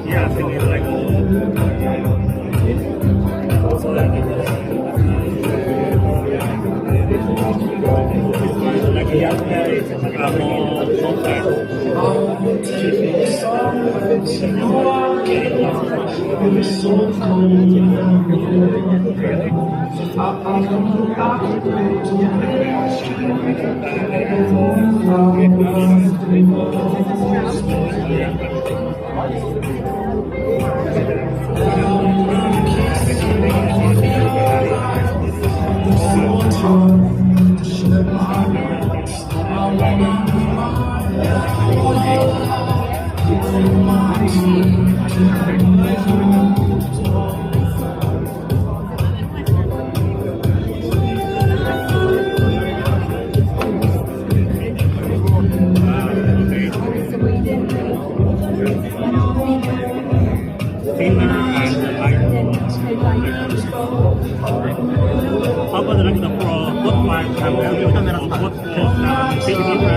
Yeah, I think it's like also like yeah, it's more software. Thinner and lighter. How about like the Pro? What one? What for? Big difference.